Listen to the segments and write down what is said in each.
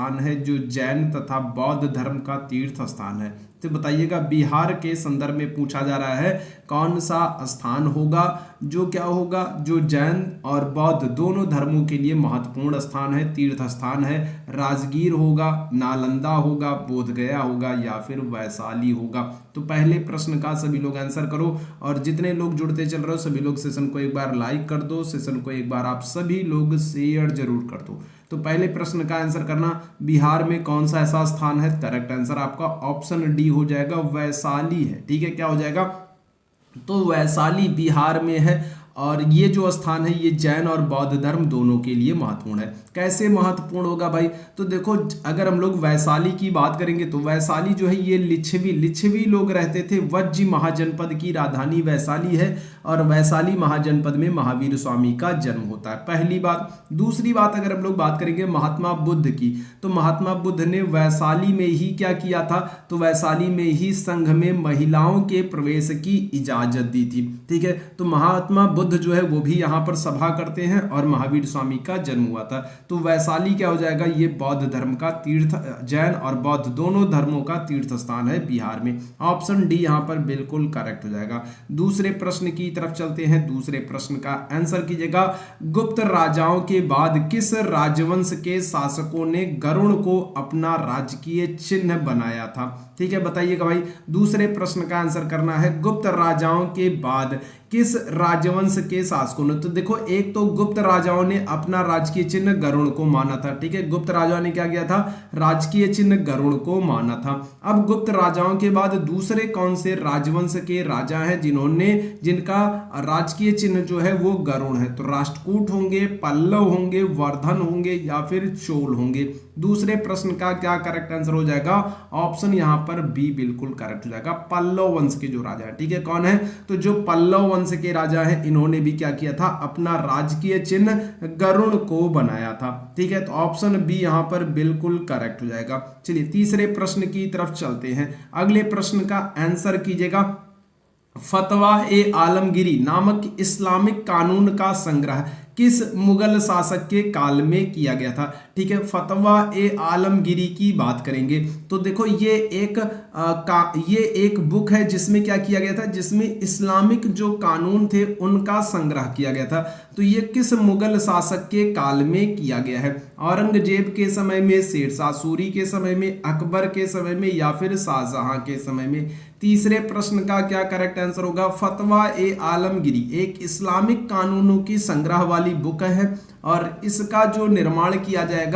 स्थान है जो जैन तथा बौद्ध धर्म का तीर्थ स्थान है? तो बताइएगा, बिहार के संदर्भ में पूछा जा रहा है कौन सा स्थान होगा जो क्या होगा, जो जैन और बौद्ध दोनों धर्मों के लिए महत्वपूर्ण स्थान है, तीर्थ स्थान है? राजगीर होगा, नालंदा होगा, बोधगया होगा या फिर वैशाली होगा? तो पहले प्रश्न का सभी लोग आंसर करो, और जितने लोग जुड़ते चल रहे हो सभी लोग सेशन को एक बार लाइक कर दो, सेशन को एक बार आप सभी लोग शेयर जरूर कर दो। तो पहले प्रश्न का आंसर करना, बिहार में कौन सा ऐसा स्थान है? करेक्ट आंसर आपका ऑप्शन डी हो जाएगा, वैशाली है। ठीक है, क्या हो जाएगा? तो वैशाली बिहार में है, और ये जो स्थान है ये जैन और बौद्ध धर्म दोनों के लिए महत्वपूर्ण है। कैसे महत्वपूर्ण होगा भाई? तो देखो, अगर हम लोग वैशाली की बात करेंगे तो वैशाली जो है ये लिच्छवी लोग रहते थे। वज्जी महाजनपद की राजधानी वैशाली है, और वैशाली महाजनपद में महावीर स्वामी का जन्म होता है। पहली बात। दूसरी बात, अगर हम लोग बात करेंगे महात्मा बुद्ध की, तो महात्मा बुद्ध ने वैशाली में ही क्या किया था? तो वैशाली में ही संघ में महिलाओं के प्रवेश की इजाजत दी थी। ठीक है, तो महात्मा बुद्ध जो है वो भी यहाँ पर सभा करते हैं, और महावीर स्वामी का जन्म हुआ था। तो वैशाली क्या हो जाएगा? ये बौद्ध धर्म का तीर्थ, जैन और बौद्ध दोनों धर्मों का तीर्थ स्थान है बिहार में। ऑप्शन डी यहाँ पर बिल्कुल करेक्ट हो जाएगा। दूसरे प्रश्न की तरफ चलते हैं। दूसरे प्रश्न का आंसर कीजिएगा, गुप्त राजाओं के बाद किस राजवंश के शासकों ने गरुड़ को अपना राजकीय चिन्ह बनाया था? ठीक है, बताइएगा भाई। दूसरे प्रश्न का आंसर करना है, गुप्त राजाओं के बाद किस राजवंश के शासकों ने? तो देखो, एक तो गुप्त राजाओं ने अपना राजकीय चिन्ह गरुड़ को माना था। ठीक है, गुप्त राजाओं ने क्या किया था? राजकीय चिन्ह गरुड़ को माना था। अब गुप्त राजाओं के बाद दूसरे कौन से राजवंश के राजा हैं जिनका राजकीय चिन्ह जो है वो गरुड़ है? तो राष्ट्रकूट होंगे, पल्लव होंगे, वर्धन होंगे या फिर चोल होंगे? दूसरे प्रश्न का क्या करेक्ट आंसर हो जाएगा? ऑप्शन यहाँ पर बी बिल्कुल करेक्ट हो जाएगा, पल्लव वंश के जो राजा है। ठीक है, कौन है? तो जो पल्लव वंश के राजा हैं इन्होंने भी क्या किया था? अपना राजकीय चिन्ह गरुड़ को बनाया था। ठीक है, तो ऑप्शन बी यहाँ पर बिल्कुल करेक्ट हो जाएगा। चलिए तीसरे प्रश्न की तरफ चलते हैं। अगले प्रश्न का आंसर कीजिएगा, फतवा ए आलमगीरी नामक इस्लामिक कानून का संग्रह किस मुगल शासक के काल में किया गया था? ठीक है, फतवा ए आलमगीरी की बात करेंगे तो देखो ये एक बुक है जिसमें क्या किया गया था, जिसमें इस्लामिक जो कानून थे उनका संग्रह किया गया था। तो ये किस मुगल शासक के काल में किया गया है? औरंगजेब के समय में, शेरशाह सूरी के समय में, अकबर के समय में या फिर शाहजहां के समय में? तीसरे प्रश्न का क्या करेक्ट आंसर होगा? फतवा ए आलमगीरी एक इस्लामिक कानूनों की संग्रह वाली बुक है और इसका जो निर्माण किया जाएगा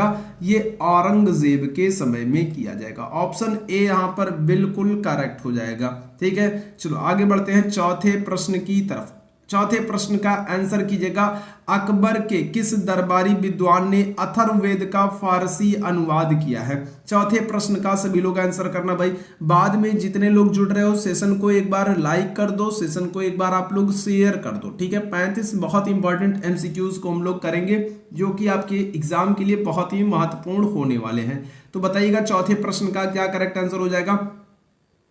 ये औरंगजेब के समय में किया जाएगा। ऑप्शन ए यहां पर बिल्कुल करेक्ट हो जाएगा। ठीक है, चलो आगे बढ़ते हैं चौथे प्रश्न की तरफ। चौथे प्रश्न का आंसर कीजिएगा, अकबर के किस दरबारी विद्वान ने अथर्ववेद का फारसी अनुवाद किया है? चौथे प्रश्न का सभी लोग आंसर करना भाई। बाद में जितने लोग जुड़ रहे हो सेशन को एक बार लाइक कर दो, सेशन को एक बार आप लोग शेयर कर दो। ठीक है, 35 बहुत इंपॉर्टेंट एमसीक्यूज को हम लोग करेंगे जो कि आपके एग्जाम के लिए बहुत ही महत्वपूर्ण होने वाले हैं। तो बताइएगा चौथे प्रश्न का क्या करेक्ट आंसर हो जाएगा?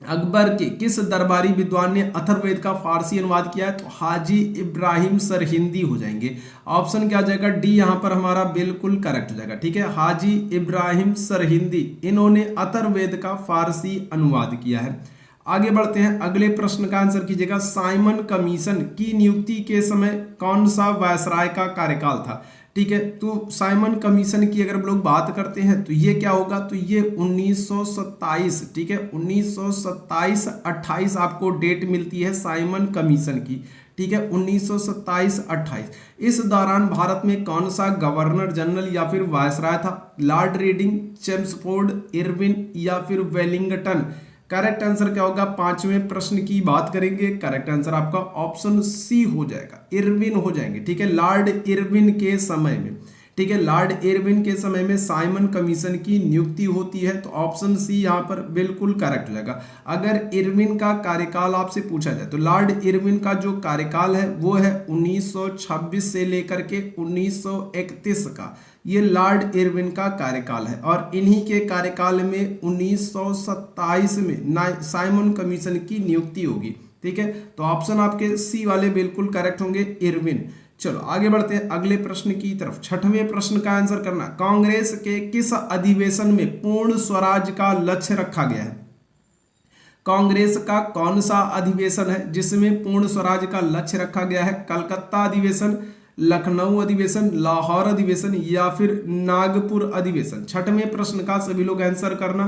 अकबर के किस दरबारी विद्वान ने अथर्ववेद का फारसी अनुवाद किया है? तो हाजी इब्राहिम सरहिंदी हो जाएंगे। ऑप्शन क्या आ जाएगा? डी यहां पर हमारा बिल्कुल करेक्ट हो जाएगा। ठीक है, हाजी इब्राहिम सरहिंदी इन्होंने अथर्ववेद का फारसी अनुवाद किया है। आगे बढ़ते हैं, अगले प्रश्न का आंसर कीजिएगा, साइमन कमीशन की नियुक्ति के समय कौन सा वायसराय का कार्यकाल था? ठीक है, तो साइमन कमीशन की अगर हम लोग बात करते हैं तो ये क्या होगा? तो ये 1927, ठीक है, 1927-28 आपको डेट मिलती है साइमन कमीशन की। ठीक है, 1927-28 इस दौरान भारत में कौन सा गवर्नर जनरल या फिर वायसराय था? लॉर्ड रीडिंग, चेम्सफोर्ड, इरविन या फिर वेलिंगटन? करेक्ट आंसर क्या होगा? पांचवें प्रश्न की बात करेंगे, करेक्ट आंसर आपका ऑप्शन सी हो जाएगा, इरविन हो जाएंगे। ठीक है, लॉर्ड इरविन के समय में, ठीक है, लॉर्ड इरविन के समय में साइमन कमीशन की नियुक्ति होती है। तो ऑप्शन सी यहां पर बिल्कुल करेक्ट हो जाएगा। अगर इरविन का कार्यकाल आपसे पूछा जाए तो लॉर्ड इरविन का जो कार्यकाल है वो है 1926 से लेकर के 1931 का, ये लॉर्ड इरविन का कार्यकाल है और इन्हीं के कार्यकाल में 1927 में साइमन कमीशन की नियुक्ति होगी। ठीक है, तो ऑप्शन आपके सी वाले बिल्कुल करेक्ट होंगे, इरविन। चलो आगे बढ़ते हैं अगले प्रश्न की तरफ। छठवें प्रश्न का आंसर करना, कांग्रेस के किस अधिवेशन में पूर्ण स्वराज का लक्ष्य रखा गया है? कांग्रेस का कौन सा अधिवेशन है जिसमें पूर्ण स्वराज का लक्ष्य रखा गया है? कलकत्ता अधिवेशन, लखनऊ अधिवेशन, लाहौर अधिवेशन या फिर नागपुर अधिवेशन? छठवें प्रश्न का सभी लोग आंसर करना,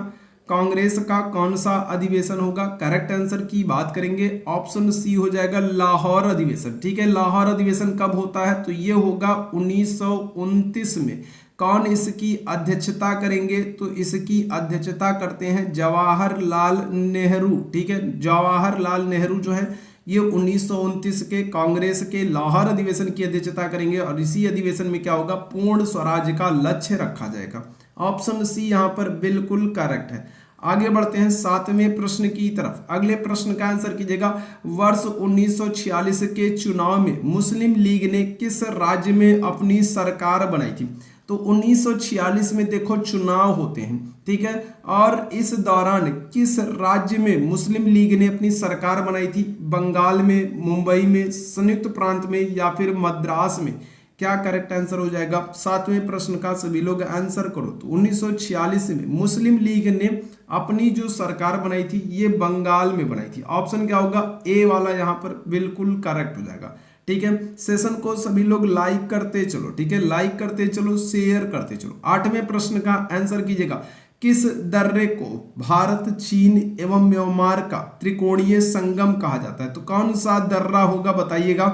कांग्रेस का कौन सा अधिवेशन होगा? करेक्ट आंसर की बात करेंगे ऑप्शन सी हो जाएगा लाहौर अधिवेशन। ठीक है, लाहौर अधिवेशन कब होता है? तो ये होगा 1929 में। कौन इसकी अध्यक्षता करेंगे? तो इसकी अध्यक्षता करते हैं जवाहरलाल नेहरू। ठीक है, जवाहरलाल नेहरू जो है ये 1929 के कांग्रेस के लाहौर अधिवेशन की अध्यक्षता करेंगे और इसी अधिवेशन में क्या होगा? पूर्ण स्वराज का लक्ष्य रखा जाएगा। ऑप्शन सी यहाँ पर बिल्कुल करेक्ट है। आगे बढ़ते हैं सातवें प्रश्न की तरफ। अगले प्रश्न का आंसर कीजिएगा, वर्ष 1946 के चुनाव में मुस्लिम लीग ने किस राज्य में अपनी सरकार बनाई थी? तो 1946 में देखो चुनाव होते हैं, ठीक है, और इस दौरान किस राज्य में मुस्लिम लीग ने अपनी सरकार बनाई थी? बंगाल में, मुंबई में, संयुक्त प्रांत में या फिर मद्रास में? क्या करेक्ट आंसर हो जाएगा? सातवें प्रश्न का सभी लोग आंसर करो। तो 1946 में मुस्लिम लीग ने अपनी जो सरकार बनाई थी ये बंगाल में बनाई थी। ऑप्शन क्या होगा? ए वाला यहाँ पर बिल्कुल करेक्ट हो जाएगा। ठीक है, सेशन को सभी लोग लाइक करते चलो। ठीक है, लाइक करते चलो, शेयर करते चलो। आठवें प्रश्न का आंसर कीजिएगा, किस दर्रे को भारत, चीन एवं म्यांमार का त्रिकोणीय संगम कहा जाता है? तो कौन सा दर्रा होगा बताइएगा?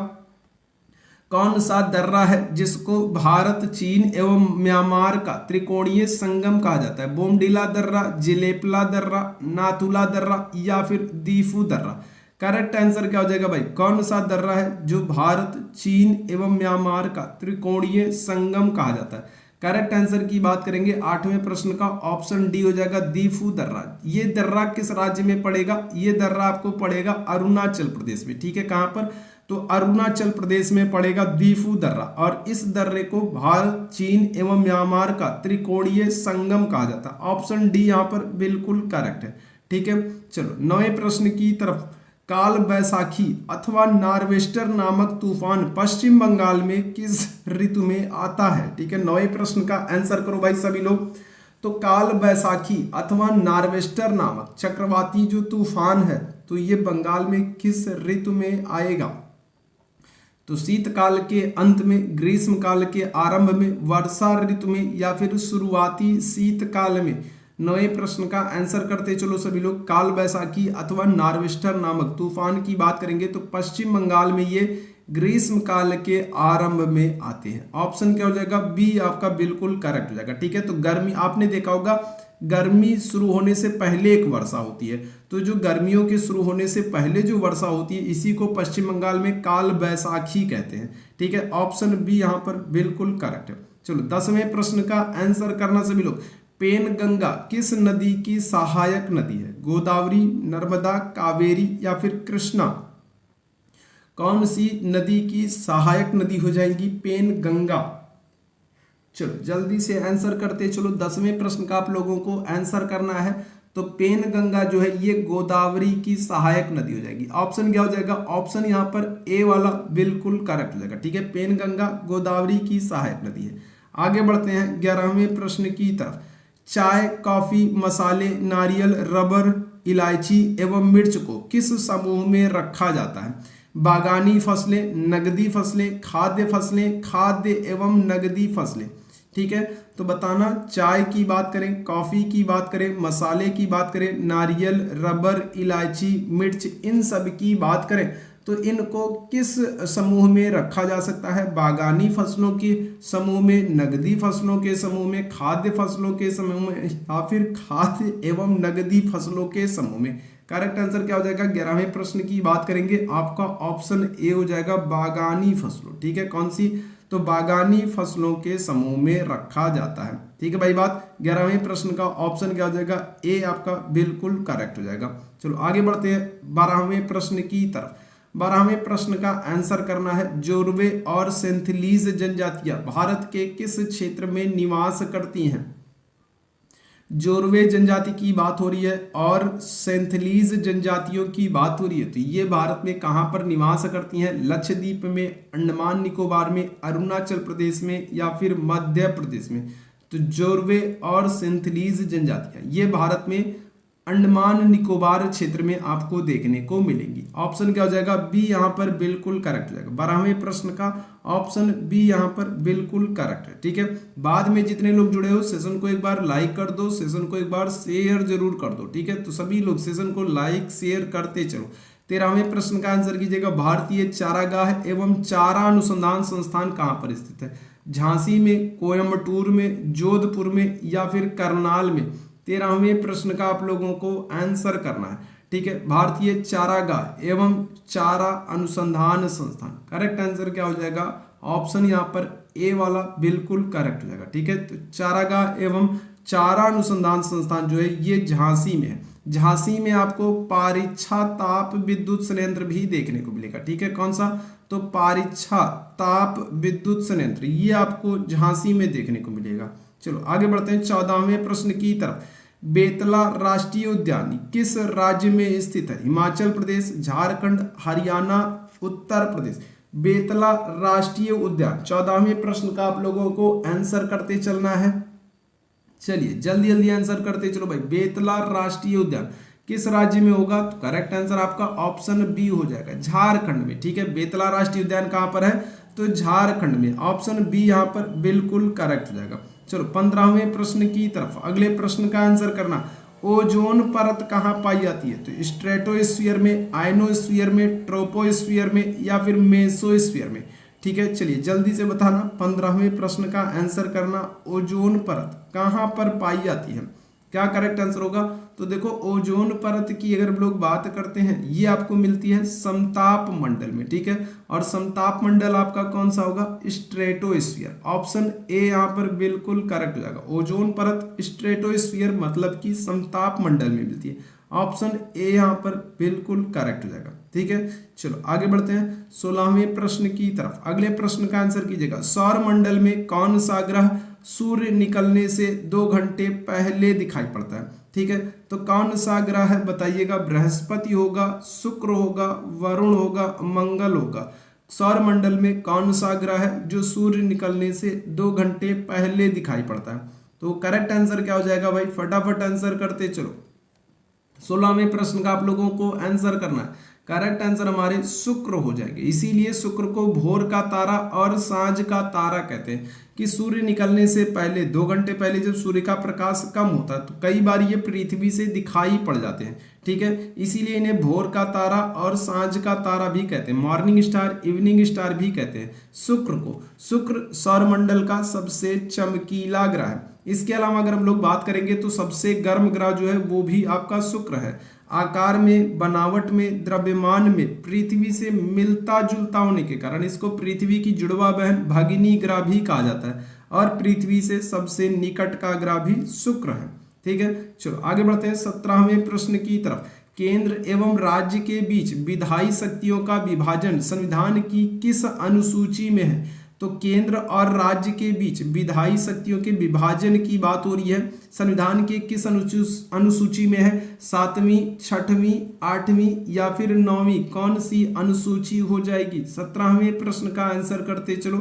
कौन सा दर्रा है जिसको भारत, चीन एवं म्यांमार का त्रिकोणीय संगम कहा जाता है? बोमडीला दर्रा, जिलेपला दर्रा, नाथुला दर्रा या फिर दीफू दर्रा? करेक्ट आंसर क्या हो जाएगा भाई? कौन सा दर्रा है जो भारत, चीन एवं म्यांमार का त्रिकोणीय संगम कहा जाता है? करेक्ट आंसर की बात करेंगे आठवें प्रश्न का ऑप्शन डी हो जाएगा, दीफू दर्रा। ये दर्रा किस राज्य में पड़ेगा? ये दर्रा आपको पड़ेगा अरुणाचल प्रदेश में। ठीक है, कहां पर? तो अरुणाचल प्रदेश में पड़ेगा दीफू दर्रा और इस दर्रे को भारत, चीन एवं म्यांमार का त्रिकोणीय संगम कहा जाता है। ऑप्शन डी यहाँ पर बिल्कुल करेक्ट है। ठीक है, चलो नवे प्रश्न की तरफ। काल बैसाखी अथवा नार्वेस्टर नामक तूफान पश्चिम बंगाल में किस ऋतु में आता है? ठीक है, नवे प्रश्न का आंसर करो भाई सभी लोग। तो काल बैसाखी अथवा नार्वेस्टर नामक चक्रवाती जो तूफान है तो ये बंगाल में किस ऋतु में आएगा? तो शीतकाल के अंत में, ग्रीष्म काल के आरंभ में, वर्षा ऋतु में या फिर शुरुआती शीतकाल में? नए प्रश्न का आंसर करते चलो सभी लोग। काल बैसाखी अथवा नार्वेस्टर नामक तूफान की बात करेंगे तो पश्चिम बंगाल में ये ग्रीष्म काल के आरंभ में आते हैं। ऑप्शन क्या हो जाएगा? बी आपका बिल्कुल करेक्ट हो जाएगा। ठीक है, तो गर्मी आपने देखा होगा गर्मी शुरू होने से पहले एक वर्षा होती है, तो जो गर्मियों के शुरू होने से पहले जो वर्षा होती है इसी को पश्चिम बंगाल में काल बैसाखी कहते हैं। ठीक है, ऑप्शन बी यहाँ पर बिल्कुल करेक्ट है। चलो 10वें प्रश्न का आंसर करना सभी लोग। पेनगंगा किस नदी की सहायक नदी है? गोदावरी, नर्मदा, कावेरी या फिर कृष्णा? कौन सी नदी की सहायक नदी हो जाएगी पेनगंगा? चलो जल्दी से आंसर करते चलो। 10वें प्रश्न का आप लोगों को आंसर करना है। तो पेनगंगा जो है ये गोदावरी की सहायक नदी हो जाएगी। ऑप्शन क्या हो जाएगा? ऑप्शन यहाँ पर ए वाला बिल्कुल करेक्ट हो जाएगा। ठीक है, पेनगंगा गोदावरी की सहायक नदी है। आगे बढ़ते हैं 11वें प्रश्न की तरफ। चाय, कॉफी, मसाले, नारियल, रबर, इलायची एवं मिर्च को किस समूह में रखा जाता है? बागानी फसलें, नगदी फसलें, खाद्य फसलें, खाद्य एवं नगदी फसलें? ठीक है, तो बताना। चाय की बात करें, कॉफी की बात करें, मसाले की बात करें, नारियल, रबर, इलायची, मिर्च, इन सब की बात करें तो इनको किस समूह में रखा जा सकता है? बागानी फसलों के समूह में, नगदी फसलों के समूह में, खाद्य फसलों के समूह में या फिर खाद्य एवं नगदी फसलों के समूह में? करेक्ट आंसर क्या हो जाएगा? 11वें प्रश्न की बात करेंगे आपका ऑप्शन ए हो जाएगा, बागानी फसलों। ठीक है, कौन सी? तो बागानी फसलों के समूह में रखा जाता है। ठीक है भाई बात। 11वें प्रश्न का ऑप्शन क्या हो जाएगा? ए आपका बिल्कुल करेक्ट हो जाएगा। चलो आगे बढ़ते हैं 12वें प्रश्न की तरफ। 12वें प्रश्न का आंसर करना है। जोरवे और सेंथलीज जनजातियां भारत के किस क्षेत्र में निवास करती हैं? जोरवे जनजाति की बात हो रही है और सेंथलीज जनजातियों की बात हो रही है। तो ये भारत में कहाँ पर निवास करती हैं? लक्षद्वीप में, अंडमान निकोबार में, अरुणाचल प्रदेश में या फिर मध्य प्रदेश में। तो जोरवे और सेंथलीज जनजातियां ये भारत में अंडमान निकोबार क्षेत्र में आपको देखने को मिलेंगी। ऑप्शन क्या हो जाएगा? बी यहाँ पर बिल्कुल करेक्ट हो जाएगा। 12वें प्रश्न का ऑप्शन बी यहाँ पर बिल्कुल करेक्ट है। ठीक है, बाद में जितने लोग जुड़े हो सेशन को एक बार लाइक कर दो, सेशन को एक बार शेयर जरूर कर दो। ठीक है, तो सभी लोग सेशन को लाइक शेयर करते चलो। 13वें प्रश्न का आंसर कीजिएगा, भारतीय चारागाह एवं चारा अनुसंधान संस्थान कहाँ पर स्थित है? झांसी में, कोयम्बटूर में, जोधपुर में या फिर करनाल में? 13वें प्रश्न का आप लोगों को आंसर करना है। ठीक है, भारतीय चारागाह एवं चारा अनुसंधान संस्थान, करेक्ट आंसर क्या हो जाएगा? ऑप्शन यहाँ पर ए वाला बिल्कुल करेक्ट हो जाएगा। ठीक है, तो चारागाह एवं चारा अनुसंधान संस्थान जो है ये झांसी में है। झांसी में आपको पारीक्षा ताप विद्युत संयंत्र भी देखने को मिलेगा। ठीक है, कौन सा? तो पारीक्षा ताप विद्युत संयंत्र ये आपको झांसी में देखने को मिलेगा। चलो आगे बढ़ते हैं 14वें प्रश्न की तरफ। बेतला राष्ट्रीय उद्यान किस राज्य में स्थित है? हिमाचल प्रदेश, झारखंड, हरियाणा, उत्तर प्रदेश। बेतला राष्ट्रीय उद्यान 14वें प्रश्न का आप लोगों को आंसर करते चलना है। चलिए जल्दी जल्दी आंसर करते चलो भाई। बेतला राष्ट्रीय उद्यान किस राज्य में होगा? तो करेक्ट आंसर आपका ऑप्शन बी हो जाएगा, झारखंड में। ठीक है, बेतला राष्ट्रीय उद्यान कहां पर है? तो झारखंड में। ऑप्शन बी यहां पर बिल्कुल करेक्ट हो जाएगा। चलो 15वें प्रश्न की तरफ, अगले प्रश्न का आंसर करना। ओजोन परत कहां पाई जाती है? तो स्ट्रेटोस्फीयर में, आयनोस्फीयर में, ट्रोपोस्फीयर में या फिर मेसोस्फीयर में? ठीक है, चलिए जल्दी से बताना। 15वें प्रश्न का आंसर करना। ओजोन परत कहां पर पाई जाती है? क्या करेक्ट आंसर होगा? तो देखो ओजोन परत की अगर हम लोग बात करते हैं ये आपको मिलती है समताप मंडल में। ठीक है, और समताप मंडल आपका कौन सा होगा? स्ट्रेटोस्फीयर। ऑप्शन ए यहाँ पर बिल्कुल करेक्ट हो जाएगा। ओजोन परत स्ट्रेटोस्फीयर मतलब कि समताप मंडल में मिलती है। ऑप्शन ए यहाँ पर बिल्कुल करेक्ट हो जाएगा। ठीक है, चलो आगे बढ़ते हैं 16वें प्रश्न की तरफ। अगले प्रश्न का आंसर कीजिएगा। सौर मंडल में कौन सा ग्रह सूर्य निकलने से 2 घंटे पहले दिखाई पड़ता है? ठीक है, तो कौन सा ग्रह है बताइएगा? बृहस्पति होगा, शुक्र होगा, वरुण होगा, मंगल होगा। सौर मंडल में कौन सा ग्रह है जो सूर्य निकलने से 2 घंटे पहले दिखाई पड़ता है? तो करेक्ट आंसर क्या हो जाएगा भाई? फटाफट आंसर करते चलो। 16वें प्रश्न का आप लोगों को आंसर करना है। करेक्ट आंसर हमारे शुक्र हो जाएंगे। इसीलिए शुक्र को भोर का तारा और सांझ का तारा कहते हैं कि सूर्य निकलने से पहले 2 घंटे पहले जब सूर्य का प्रकाश कम होता है तो कई बार ये पृथ्वी से दिखाई पड़ जाते हैं। ठीक है, इसीलिए इन्हें भोर का तारा और सांझ का तारा भी कहते हैं, मॉर्निंग स्टार, इवनिंग स्टार भी कहते हैं शुक्र को। शुक्र सौरमंडल का सबसे चमकीला ग्रह है। इसके अलावा अगर हम लोग बात करेंगे तो सबसे गर्म ग्रह जो है वो भी आपका शुक्र है। आकार में, बनावट में, द्रव्यमान में पृथ्वी से मिलता जुलता होने के कारण इसको पृथ्वी की जुड़वा बहन भगिनी ग्रह भी कहा जाता है और पृथ्वी से सबसे निकट का ग्रह भी शुक्र है। ठीक है, चलो आगे बढ़ते हैं 17वें प्रश्न की तरफ। केंद्र एवं राज्य के बीच विधायी शक्तियों का विभाजन संविधान की किस अनुसूची में है? तो केंद्र और राज्य के बीच विधायी शक्तियों के विभाजन की बात हो रही है। संविधान के किस अनुसूची में है? 7वीं, 6वीं, 8वीं या फिर 9वीं? कौन सी अनुसूची हो जाएगी? 17वें प्रश्न का आंसर करते चलो।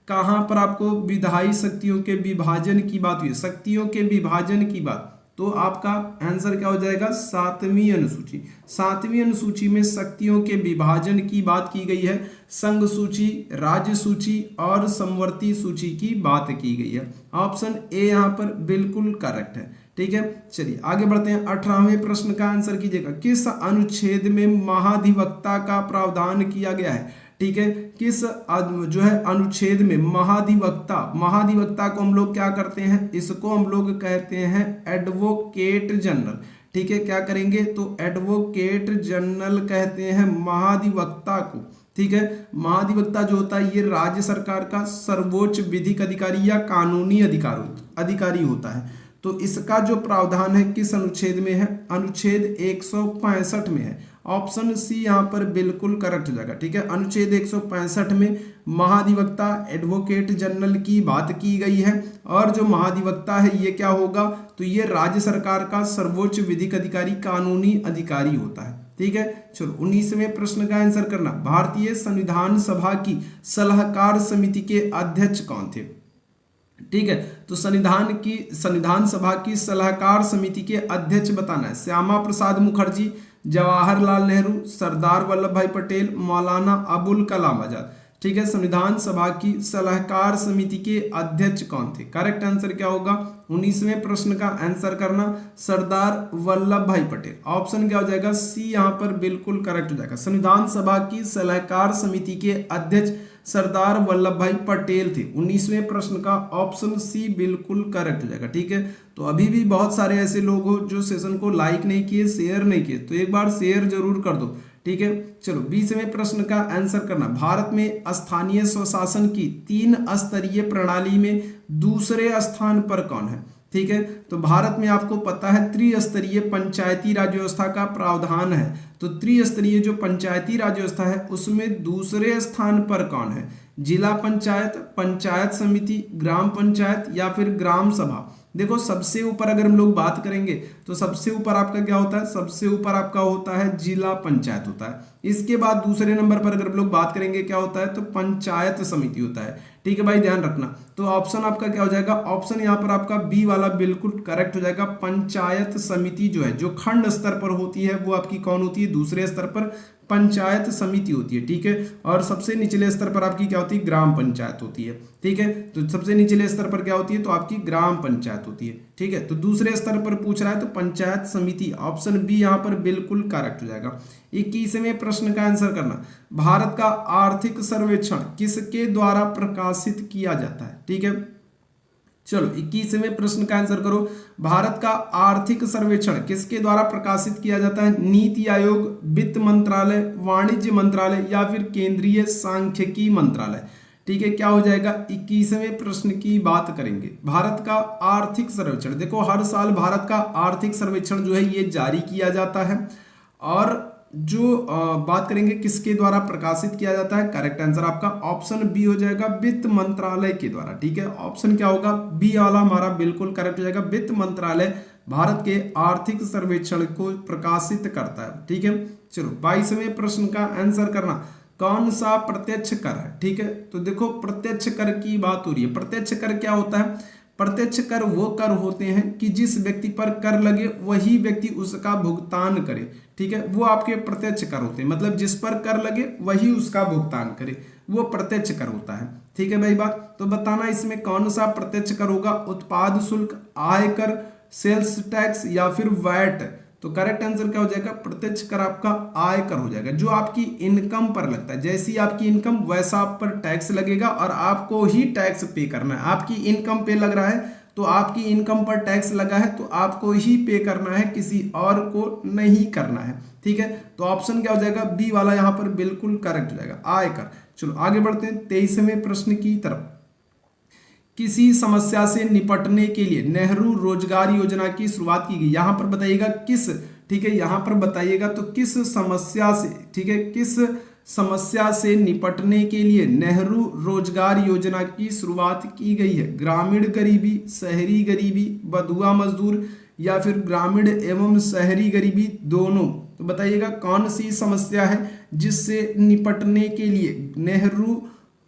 कहां पर आपको विधायी शक्तियों के विभाजन की बात हुई? शक्तियों के विभाजन की बात, तो आपका आंसर क्या हो जाएगा? 7वीं अनुसूची। 7वीं अनुसूची में शक्तियों के विभाजन की बात की गई है। संघ सूची, राज्य सूची और समवर्ती सूची की बात की गई है। ऑप्शन ए यहाँ पर बिल्कुल करेक्ट है। ठीक है, चलिए आगे बढ़ते हैं 18वें प्रश्न का आंसर कीजिएगा। किस अनुच्छेद में महाधिवक्ता का प्रावधान किया गया है? ठीक है, किस जो है अनुच्छेद में महाधिवक्ता को हम लोग क्या करते हैं? इसको हम लोग कहते हैं एडवोकेट जनरल। ठीक है, क्या करेंगे? तो एडवोकेट जनरल कहते हैं महाधिवक्ता को। ठीक है, महाधिवक्ता जो होता है ये राज्य सरकार का सर्वोच्च विधिक अधिकारी या कानूनी अधिकारी होता है। तो इसका जो प्रावधान है किस अनुच्छेद में है? अनुच्छेद 165 में है। ऑप्शन सी यहाँ पर बिल्कुल करेक्ट हो जाएगा। ठीक है, अनुच्छेद 165 में महाधिवक्ता एडवोकेट जनरल की बात की गई है। और जो महाधिवक्ता है ये क्या होगा, तो ये राज्य सरकार का सर्वोच्च विधिक अधिकारी, कानूनी अधिकारी होता है। ठीक है, चलो 19वें प्रश्न का आंसर करना। भारतीय संविधान सभा की सलाहकार समिति के अध्यक्ष कौन थे? ठीक है, तो संविधान सभा की सलाहकार समिति के अध्यक्ष बताना है। श्यामा प्रसाद मुखर्जी, जवाहरलाल नेहरू, सरदार वल्लभ भाई पटेल, मौलाना अबुल कलाम आजाद। ठीक है, संविधान सभा की सलाहकार समिति के अध्यक्ष कौन थे? करेक्ट आंसर क्या होगा? 19वें प्रश्न का आंसर करना सरदार वल्लभ भाई पटेल। ऑप्शन क्या हो जाएगा? सी यहाँ पर बिल्कुल करेक्ट हो जाएगा। संविधान सभा की सलाहकार समिति के अध्यक्ष सरदार वल्लभ भाई पटेल थे। 19वें प्रश्न का ऑप्शन सी बिल्कुल करेक्ट हो जाएगा। ठीक है, तो अभी भी बहुत सारे ऐसे लोग हो जो सेशन को लाइक नहीं किए, शेयर नहीं किए, तो एक बार शेयर जरूर कर दो। ठीक है, चलो 20वें प्रश्न का आंसर करना। भारत में स्थानीय स्वशासन की 3 स्तरीय प्रणाली में दूसरे स्थान पर कौन है? ठीक है, तो भारत में आपको पता है त्रिस्तरीय पंचायती राज व्यवस्था का प्रावधान है। तो त्रिस्तरीय जो पंचायती राज व्यवस्था है उसमें दूसरे स्थान पर कौन है? जिला पंचायत, पंचायत समिति, ग्राम पंचायत या फिर ग्राम सभा? देखो सबसे ऊपर अगर हम लोग बात करेंगे तो सबसे ऊपर आपका क्या होता है? सबसे ऊपर आपका होता है जिला पंचायत होता है। इसके बाद दूसरे नंबर पर अगर हम लोग बात करेंगे क्या होता है? तो पंचायत समिति होता है। ठीक है भाई, ध्यान रखना। तो ऑप्शन आपका क्या हो जाएगा? ऑप्शन यहाँ पर आपका बी वाला बिल्कुल करेक्ट हो जाएगा। पंचायत समिति जो है, जो खंड स्तर पर होती है, वो आपकी कौन होती है? दूसरे स्तर पर पंचायत समिति होती है। ठीक है, और सबसे निचले स्तर पर आपकी क्या होती है? ग्राम पंचायत होती है। ठीक है, तो सबसे निचले स्तर पर क्या होती है? तो आपकी ग्राम पंचायत होती है। ठीक है, तो दूसरे स्तर पर पूछ रहा है तो पंचायत समिति, ऑप्शन बी यहाँ पर बिल्कुल करेक्ट हो जाएगा। 21वें प्रश्न का आंसर करना। भारत का आर्थिक सर्वेक्षण किसके द्वारा प्रकाशित किया जाता है? ठीक है, चलो 21वें प्रश्न का आंसर करो। भारत का आर्थिक सर्वेक्षण किसके द्वारा प्रकाशित किया जाता है? नीति आयोग, वित्त मंत्रालय, वाणिज्य मंत्रालय या फिर केंद्रीय सांख्यिकी मंत्रालय? ठीक है, क्या हो जाएगा? 21वें प्रश्न की बात करेंगे। भारत का आर्थिक सर्वेक्षण, देखो हर साल भारत का आर्थिक सर्वेक्षण जो है ये जारी किया जाता है। और जो बात करेंगे किसके द्वारा प्रकाशित किया जाता है? करेक्ट आंसर आपका ऑप्शन बी हो जाएगा, वित्त मंत्रालय के द्वारा। ठीक है, ऑप्शन क्या होगा? बी वाला हमारा बिल्कुल करेक्ट हो जाएगा। वित्त मंत्रालय भारत के आर्थिक सर्वेक्षण को प्रकाशित करता है। ठीक है, चलो 22वें प्रश्न का आंसर करना। कौन सा प्रत्यक्ष कर है? ठीक है, तो देखो प्रत्यक्ष कर की बात हो रही है। प्रत्यक्ष कर क्या होता है? प्रत्यक्ष कर वो कर होते हैं कि जिस व्यक्ति पर कर लगे वही व्यक्ति उसका भुगतान करे। ठीक है, वो आपके प्रत्यक्ष कर होते हैं, मतलब जिस पर कर लगे वही उसका भुगतान करे, वो प्रत्यक्ष कर होता है। ठीक है भाई बात, तो बताना इसमें कौन सा प्रत्यक्ष कर होगा? उत्पाद शुल्क, आयकर, सेल्स टैक्स या फिर वैट? तो करेक्ट आंसर क्या हो जाएगा? प्रत्यक्ष कर आपका आयकर हो जाएगा, जो आपकी इनकम पर लगता है। जैसी आपकी इनकम वैसा आप पर टैक्स लगेगा और आपको ही टैक्स पे करना है। आपकी इनकम पे लग रहा है तो आपकी इनकम पर टैक्स लगा है तो आपको ही पे करना है, किसी और को नहीं करना है। ठीक है, तो ऑप्शन क्या हो जाएगा? बी वाला यहाँ पर बिल्कुल करेक्ट हो जाएगा, आयकर। चलो आगे बढ़ते हैं 23वें प्रश्न की तरफ। किसी समस्या से निपटने के लिए नेहरू रोजगार योजना की शुरुआत की गई। यहां पर बताइएगा किस, ठीक है, यहां पर बताइएगा तो किस समस्या से, ठीक है, किस समस्या से निपटने के लिए नेहरू रोजगार योजना की शुरुआत की गई है? ग्रामीण गरीबी, शहरी गरीबी, बंधुआ मजदूर या फिर ग्रामीण एवं शहरी गरीबी, दोनों? तो बताइएगा कौन सी समस्या है जिससे निपटने के लिए नेहरू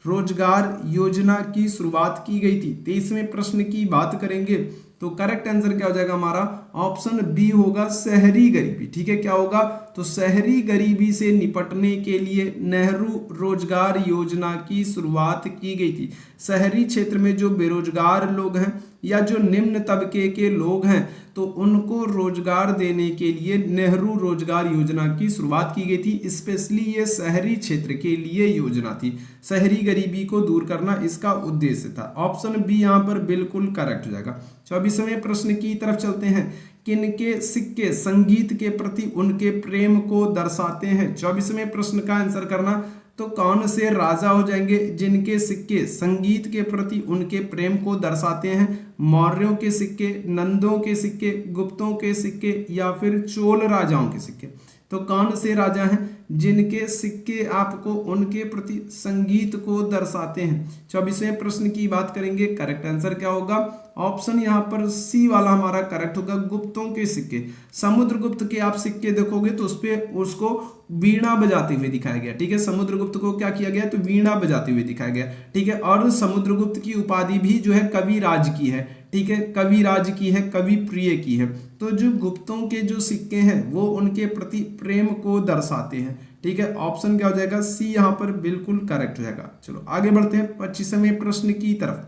रोजगार योजना की शुरुआत की गई थी? 23वें प्रश्न की बात करेंगे तो करेक्ट आंसर क्या हो जाएगा हमारा? ऑप्शन बी होगा, शहरी गरीबी। ठीक है, क्या होगा? तो शहरी गरीबी से निपटने के लिए नेहरू रोजगार योजना की शुरुआत की गई थी। शहरी क्षेत्र में जो बेरोजगार लोग हैं या जो निम्न तबके के लोग हैं तो उनको रोजगार देने के लिए नेहरू रोजगार योजना की शुरुआत की गई थी। स्पेशली ये शहरी क्षेत्र के लिए योजना थी, शहरी गरीबी को दूर करना इसका उद्देश्य था। ऑप्शन बी यहाँ पर बिल्कुल करेक्ट हो जाएगा। 24वें प्रश्न की तरफ चलते हैं। किनके सिक्के संगीत के प्रति उनके प्रेम को दर्शाते हैं? 24वें प्रश्न का आंसर करना। तो कौन से राजा हो जाएंगे जिनके सिक्के संगीत के प्रति उनके प्रेम को दर्शाते हैं? मौर्यों के सिक्के, नंदों के सिक्के, गुप्तों के सिक्के या फिर चोल राजाओं के सिक्के? तो कौन से राजा हैं जिनके सिक्के आपको उनके प्रति संगीत को दर्शाते हैं। 24वें प्रश्न की बात करेंगे, करेक्ट आंसर क्या होगा? ऑप्शन यहाँ पर सी वाला हमारा करेक्ट होगा, गुप्तों के सिक्के। समुद्रगुप्त के आप सिक्के देखोगे तो उसपे उसको वीणा बजाते हुए दिखाया गया, ठीक है। समुद्रगुप्त को क्या किया गया? तो वीणा बजाते हुए दिखाया गया, ठीक है। और समुद्रगुप्त की उपाधि भी जो है कविराज की है, ठीक है, कविराज की है, कवि प्रिय की है। तो जो गुप्तों के जो सिक्के हैं वो उनके प्रति प्रेम को दर्शाते हैं, ठीक है। ऑप्शन क्या हो जाएगा? सी यहाँ पर बिल्कुल करेक्ट हो जाएगा। चलो आगे बढ़ते हैं 25वें प्रश्न की तरफ।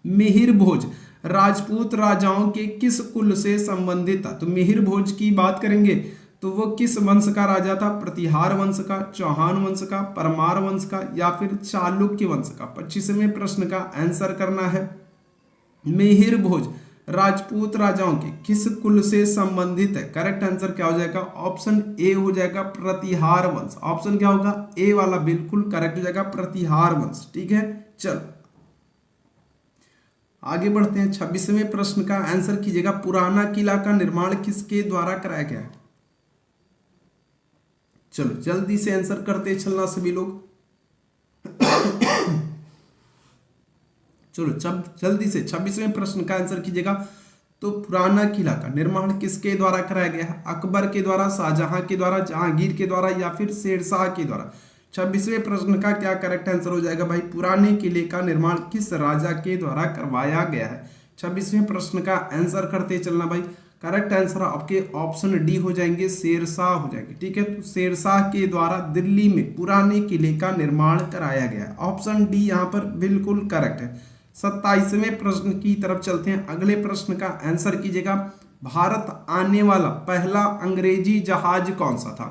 मिहिर भोज राजपूत राजाओं के किस कुल से संबंधित था? तो मिहिर भोज की बात करेंगे तो वो किस वंश का राजा था? प्रतिहार वंश का, चौहान वंश का, परमार वंश का, या फिर चालुक्य वंश का? 25वें प्रश्न का आंसर करना है। मिहिर भोज राजपूत राजाओं के किस कुल से संबंधित है? करेक्ट आंसर क्या हो जाएगा? ऑप्शन ए हो जाएगा, प्रतिहार वंश। ऑप्शन क्या होगा? ए वाला बिल्कुल करेक्ट हो जाएगा, प्रतिहार वंश, ठीक है। चलो आगे बढ़ते हैं 26वें प्रश्न का आंसर कीजिएगा। पुराना किला का निर्माण किसके द्वारा कराया गया है? चलो जल्दी से आंसर करते चलना सभी लोग। चलो जल्दी से 26वें प्रश्न का आंसर कीजिएगा। तो पुराना किला का निर्माण किसके द्वारा कराया गया है? अकबर के द्वारा, शाहजहां के द्वारा, जहांगीर के द्वारा, या फिर शेरशाह के द्वारा? 26वें प्रश्न का क्या करेक्ट आंसर हो जाएगा भाई? पुराने किले का निर्माण किस राजा के द्वारा करवाया गया है? 26वें प्रश्न का आंसर करते चलना भाई। करेक्ट आंसर आपके ऑप्शन डी हो जाएंगे, शेरशाह हो जाएंगे, ठीक है। तो शेरशाह के द्वारा दिल्ली में पुराने किले का निर्माण कराया गया। ऑप्शन डी यहाँ पर बिल्कुल करेक्ट है। 27वें प्रश्न की तरफ चलते हैं। अगले प्रश्न का आंसर कीजिएगा। भारत आने वाला पहला अंग्रेजी जहाज कौन सा था?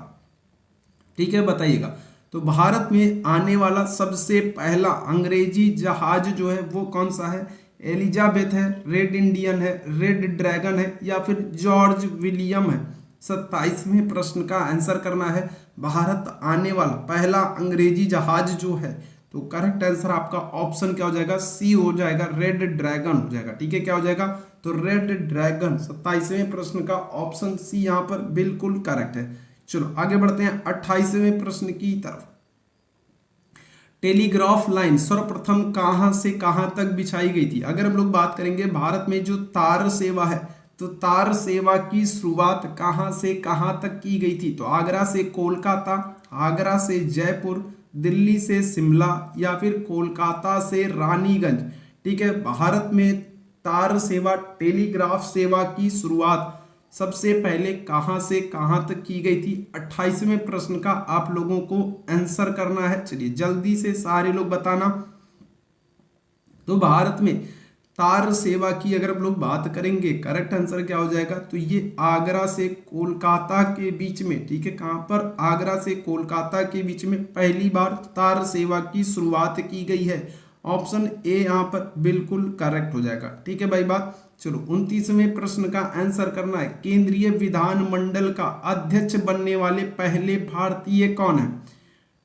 ठीक है, बताइएगा। तो भारत में आने वाला सबसे पहला अंग्रेजी जहाज जो है वो कौन सा है? एलिजाबेथ है, रेड इंडियन है, रेड ड्रैगन है, या फिर जॉर्ज विलियम है? 27वें प्रश्न का आंसर करना है। भारत आने वाला पहला अंग्रेजी जहाज जो है, तो करेक्ट आंसर आपका ऑप्शन क्या हो जाएगा? सी हो जाएगा, रेड ड्रैगन हो जाएगा, ठीक है। क्या हो जाएगा? तो रेड ड्रैगन। 27वें प्रश्न का ऑप्शन सी यहाँ पर बिल्कुल करेक्ट है। चलो आगे बढ़ते हैं 28वें प्रश्न की तरफ। टेलीग्राफ लाइन सर्वप्रथम कहां से कहां तक बिछाई गई थी? अगर हम लोग बात करेंगे भारत में जो तार सेवा है, तो तार सेवा की शुरुआत कहां से कहां तक की गई थी? तो आगरा से कोलकाता, आगरा से जयपुर, दिल्ली से शिमला, या फिर कोलकाता से रानीगंज? ठीक है, भारत में तार सेवा, टेलीग्राफ सेवा की शुरुआत सबसे पहले कहां से कहां तक की गई थी? 28वें प्रश्न का आप लोगों को आंसर करना है। चलिए जल्दी से सारे लोग बताना। तो भारत में तार सेवा की अगर हम लोग बात करेंगे, करेक्ट आंसर क्या हो जाएगा? तो ये आगरा से कोलकाता के बीच में, ठीक है, कहां पर? आगरा से कोलकाता के बीच में पहली बार तार सेवा की शुरुआत की गई है। ऑप्शन ए यहाँ पर बिल्कुल करेक्ट हो जाएगा, ठीक है भाई बात। चलो 29वें प्रश्न का आंसर करना है। केंद्रीय विधानमंडल का अध्यक्ष बनने वाले पहले भारतीय कौन है?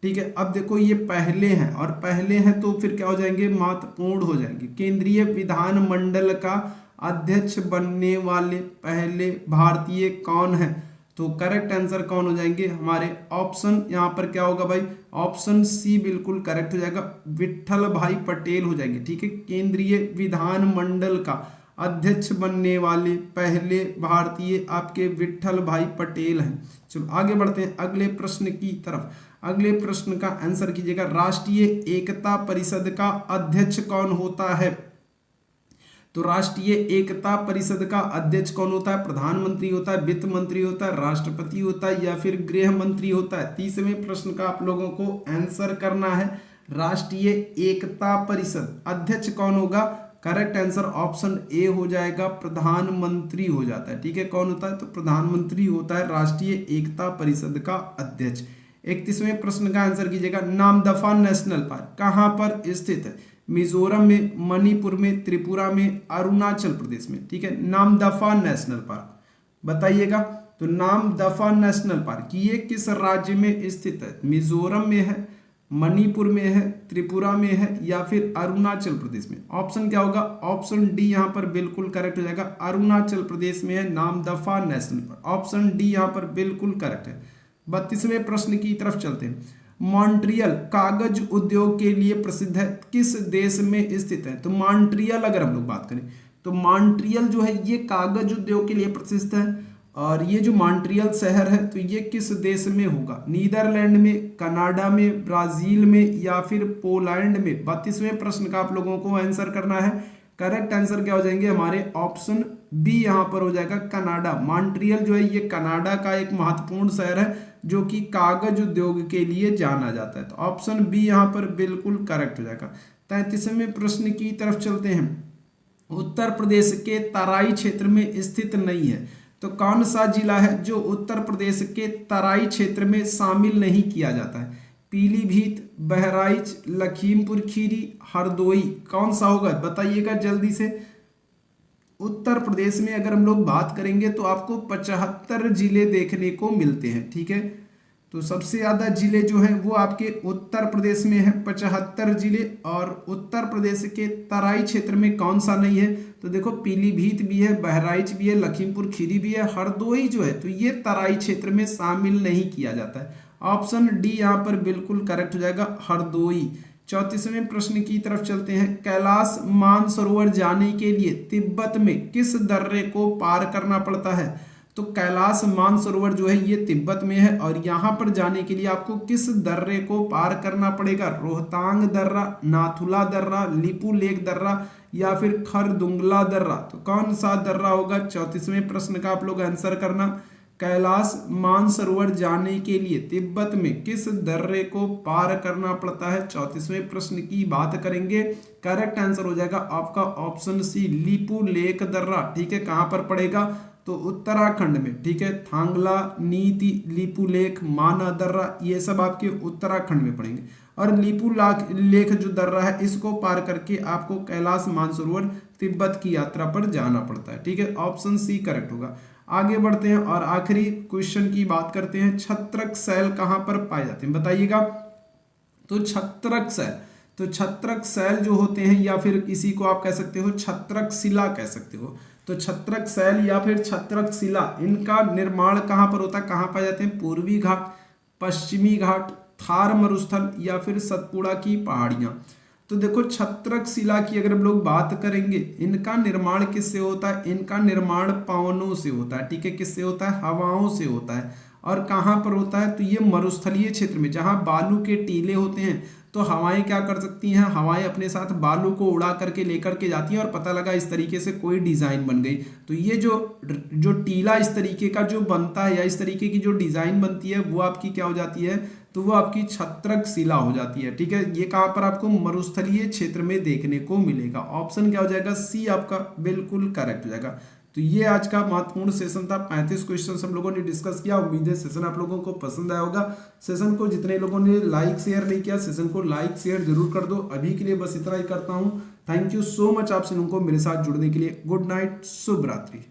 ठीक है, अब देखो ये पहले हैं, और पहले हैं तो फिर क्या हो जाएंगे? महत्वपूर्ण हो जाएंगे। केंद्रीय विधानमंडल का अध्यक्ष बनने वाले पहले भारतीय कौन है? तो करेक्ट आंसर कौन हो जाएंगे हमारे? ऑप्शन यहाँ पर क्या होगा भाई? ऑप्शन सी बिल्कुल करेक्ट हो जाएगा, विट्ठल भाई पटेल हो जाएंगे, ठीक है। केंद्रीय विधानमंडल का अध्यक्ष बनने वाले पहले भारतीय आपके विट्ठल भाई पटेल हैं। चलो आगे बढ़ते हैं अगले प्रश्न की तरफ। अगले प्रश्न का आंसर कीजिएगा। राष्ट्रीय एकता परिषद का अध्यक्ष कौन होता है? तो राष्ट्रीय एकता परिषद का अध्यक्ष कौन होता है? प्रधानमंत्री होता है, वित्त मंत्री होता है, राष्ट्रपति होता है, या फिर गृह मंत्री होता है? 30वें प्रश्न का आप लोगों को आंसर करना है। राष्ट्रीय एकता परिषद अध्यक्ष कौन होगा? करेक्ट आंसर ऑप्शन ए हो जाएगा, प्रधानमंत्री हो जाता है, ठीक है। कौन होता है? तो प्रधानमंत्री होता है राष्ट्रीय एकता परिषद का अध्यक्ष। 31वें प्रश्न का आंसर कीजिएगा। नामदफा नेशनल पार्क कहाँ पर स्थित है? मिजोरम में, मणिपुर में, त्रिपुरा में, अरुणाचल प्रदेश में? ठीक है, नामदफा नेशनल पार्क बताइएगा। तो नामदफा नेशनल पार्क ये किस राज्य में स्थित है? मिजोरम में है, मणिपुर में है, त्रिपुरा में है, या फिर अरुणाचल प्रदेश में? ऑप्शन क्या होगा? ऑप्शन डी यहाँ पर बिल्कुल करेक्ट हो जाएगा, अरुणाचल प्रदेश में है Namdapha national park. Option D यहाँ पर बिल्कुल करेक्ट है। 32वें प्रश्न की तरफ चलते हैं। मॉन्ट्रियल कागज उद्योग के लिए प्रसिद्ध है, किस देश में स्थित है? तो मॉन्ट्रियल अगर हम लोग बात करें तो मॉन्ट्रियल जो है ये कागज उद्योग के लिए प्रसिद्ध है। और ये जो मॉन्ट्रियल शहर है तो ये किस देश में होगा? नीदरलैंड में, कनाडा में, ब्राजील में या फिर पोलैंड में? 32वें प्रश्न का आप लोगों को आंसर करना है। करेक्ट आंसर क्या हो जाएंगे हमारे? ऑप्शन बी यहाँ पर हो जाएगा, कनाडा। मॉन्ट्रियल जो है ये कनाडा का एक महत्वपूर्ण शहर है जो कि कागज उद्योग के लिए जाना जाता है। तो ऑप्शन बी यहाँ पर बिल्कुल करेक्ट हो जाएगा। 33वें प्रश्न की तरफ चलते हैं। उत्तर प्रदेश के तराई क्षेत्र में स्थित नहीं है, तो कौन सा जिला है जो उत्तर प्रदेश के तराई क्षेत्र में शामिल नहीं किया जाता है? पीलीभीत, बहराइच, लखीमपुर खीरी, हरदोई, कौन सा होगा बताइएगा जल्दी से। उत्तर प्रदेश में अगर हम लोग बात करेंगे तो आपको 75 जिले देखने को मिलते हैं, ठीक है। तो सबसे ज़्यादा जिले जो हैं वो आपके उत्तर प्रदेश में है, 75 जिले। और उत्तर प्रदेश के तराई क्षेत्र में कौन सा नहीं है? तो देखो पीलीभीत भी है, बहराइच भी है, लखीमपुर खीरी भी है, हरदोई जो है तो ये तराई क्षेत्र में शामिल नहीं किया जाता है। ऑप्शन डी यहाँ पर बिल्कुल करेक्ट हो जाएगा, हरदोई। 34वें प्रश्न की तरफ चलते हैं। कैलाश मानसरोवर जाने के लिए तिब्बत में किस दर्रे को पार करना पड़ता है? तो कैलाश मानसरोवर जो है ये तिब्बत में है और यहाँ पर जाने के लिए आपको किस दर्रे को पार करना पड़ेगा? रोहतांग दर्रा, नाथुला दर्रा, लिपू लेक दर्रा या फिर खरदुंगला दर्रा? तो कौन सा दर्रा होगा? 34वें प्रश्न का आप लोग आंसर करना। कैलाश मानसरोवर जाने के लिए तिब्बत में किस दर्रे को पार करना पड़ता है? 34वें प्रश्न की बात करेंगे। करेक्ट आंसर हो जाएगा आपका ऑप्शन सी, लिपू लेक दर्रा, ठीक है। कहाँ पर पड़ेगा? तो उत्तराखंड में, ठीक है। थांगला, नीति, लिपू लेक, माना दर्रा ये सब आपके उत्तराखंड में पड़ेंगे। और लिपू लेक जो दर्रा है इसको पार करके आपको कैलाश मानसरोवर तिब्बत की यात्रा पर जाना पड़ता है, ठीक है। ऑप्शन सी करेक्ट होगा। आगे बढ़ते हैं और आखिरी क्वेश्चन की बात करते हैं। छत्रक शैल कहाँ पर पाए जाते हैं बताइएगा। तो छत्रक शैल, तो छत्रक शैल जो होते हैं या फिर इसी को आप कह सकते हो छत्रक शिला कह सकते हो। तो छत्रक शैल या फिर छत्रक शिला इनका निर्माण कहाँ पर होता है, कहाँ पाए जाते हैं? पूर्वी घाट, पश्चिमी घाट, थार मरुस्थल या फिर सतपुड़ा की पहाड़ियाँ। तो देखो छत्रक शिला की अगर हम लोग बात करेंगे, इनका निर्माण किससे होता है? इनका निर्माण पवनों से होता है, ठीक है। किससे होता है? हवाओं से होता है। और कहाँ पर होता है? तो ये मरुस्थलीय क्षेत्र में, जहाँ बालू के टीले होते हैं तो हवाएं क्या कर सकती हैं? हवाएं अपने साथ बालू को उड़ा करके लेकर के जाती हैं और पता लगा इस तरीके से कोई डिज़ाइन बन गई। तो ये जो टीला इस तरीके का जो बनता है या इस तरीके की जो डिज़ाइन बनती है वो आपकी क्या हो जाती है? तो वो आपकी छत्रक शिला हो जाती है, ठीक है। ये कहाँ पर आपको? मरुस्थलीय क्षेत्र में देखने को मिलेगा। ऑप्शन क्या हो जाएगा? सी आपका बिल्कुल करेक्ट हो जाएगा। तो ये आज का महत्वपूर्ण सेशन था। 35 क्वेश्चन हम लोगों ने डिस्कस किया। उम्मीद है सेशन आप लोगों को पसंद आया होगा। सेशन को जितने लोगों ने लाइक शेयर नहीं किया, सेशन को लाइक शेयर जरूर कर दो। अभी के लिए बस इतना ही करता हूँ। थैंक यू सो मच आप लोगों को मेरे साथ जुड़ने के लिए। गुड नाइट, शुभ रात्रि।